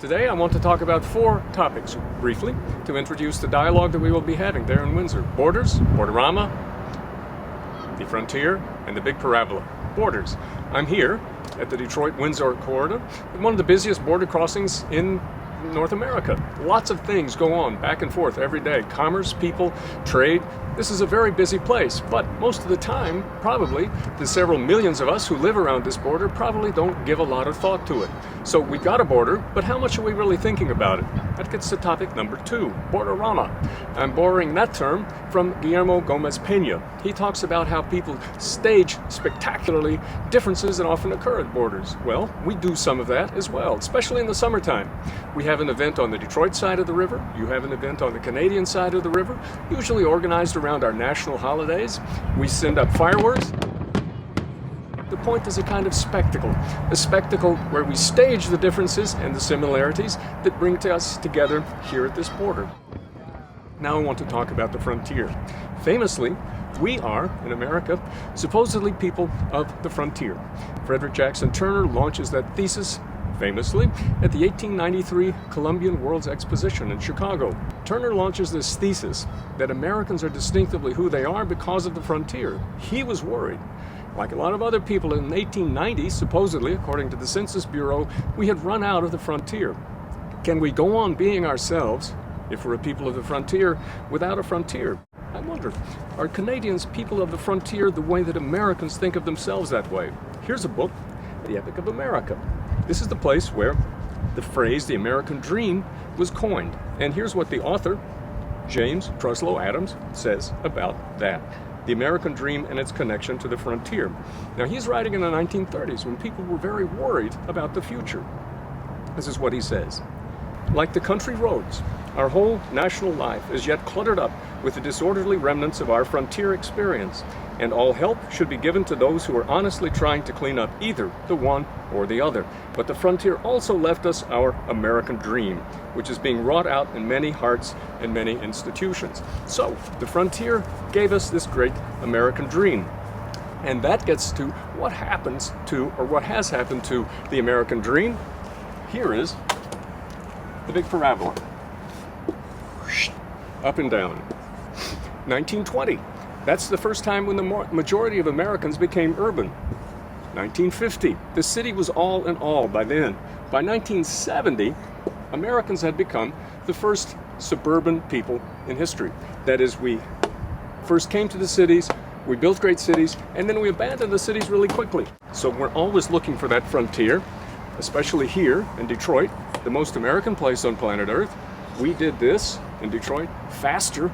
Today I want to talk about 4 topics briefly to introduce the dialogue that we will be having there in Windsor. Borders, Borderama, the frontier, and the big parabola. Borders. I'm here at the Detroit-Windsor corridor, one of the busiest border crossings in North America. Lots of things go on back and forth every day. Commerce, people, trade. This is a very busy place, but most of the time, probably, the several millions of us who live around this border probably don't give a lot of thought to it. So we've got a border, but how much are we really thinking about it? That gets to topic number 2, Borderama. I'm borrowing that term from Guillermo Gomez Pena. He talks about how people stage spectacularly differences that often occur at borders. Well, we do some of that as well, especially in the summertime. We have an event on the Detroit side of the river. You have an event on the Canadian side of the river, usually organized around our national holidays. We send up fireworks. The point is a kind of spectacle, a spectacle where we stage the differences and the similarities that bring us together here at this border. Now I want to talk about the frontier. Famously, we are, in America, supposedly people of the frontier. Frederick Jackson Turner launches that thesis, famously, at the 1893 Columbian World's Exposition in Chicago. Turner launches this thesis that Americans are distinctively who they are because of the frontier. He was worried. Like a lot of other people in the 1890s, supposedly, according to the Census Bureau, we had run out of the frontier. Can we go on being ourselves, if we're a people of the frontier, without a frontier? I wonder, are Canadians people of the frontier the way that Americans think of themselves that way? Here's a book, The Epic of America. This is the place where the phrase, the American dream, was coined. And here's what the author, James Truslow Adams, says about that. The American dream and its connection to the frontier. Now, he's writing in the 1930s when people were very worried about the future. This is what he says. Like the country roads, our whole national life is yet cluttered up with the disorderly remnants of our frontier experience, and all help should be given to those who are honestly trying to clean up either the one or the other. But the frontier also left us our American dream, which is being wrought out in many hearts and many institutions. So, the frontier gave us this great American dream. And that gets to what happens to, or what has happened to, the American dream. Here is the big parabola. Up and down. 1920. That's the first time when the majority of Americans became urban. 1950. The city was all in all by then. By 1970, Americans had become the first suburban people in history. That is, we first came to the cities, we built great cities, and then we abandoned the cities really quickly. So we're always looking for that frontier, especially here in Detroit, the most American place on planet Earth. We did this in Detroit faster,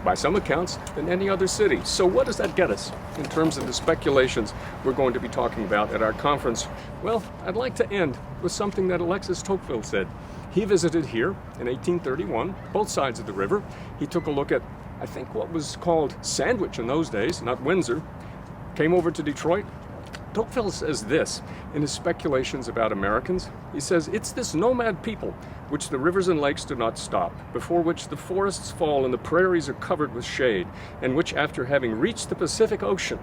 by some accounts, than any other city. So what does that get us in terms of the speculations we're going to be talking about at our conference? Well, I'd like to end with something that Alexis Tocqueville said. He visited here in 1831, both sides of the river. He took a look at, I think, what was called Sandwich in those days, not Windsor. Came over to Detroit. Tocqueville says this in his speculations about Americans. He says, "It's this nomad people which the rivers and lakes do not stop, before which the forests fall and the prairies are covered with shade, and which, after having reached the Pacific Ocean,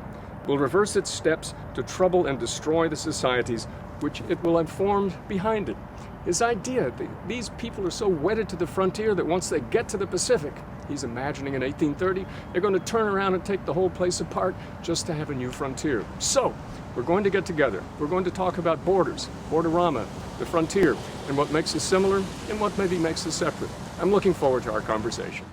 will reverse its steps to trouble and destroy the societies which it will have formed behind it." His idea that these people are so wedded to the frontier that once they get to the Pacific, he's imagining in 1830, they're going to turn around and take the whole place apart just to have a new frontier. So, we're going to get together. We're going to talk about borders, Borderama, the frontier, and what makes us similar and what maybe makes us separate. I'm looking forward to our conversation.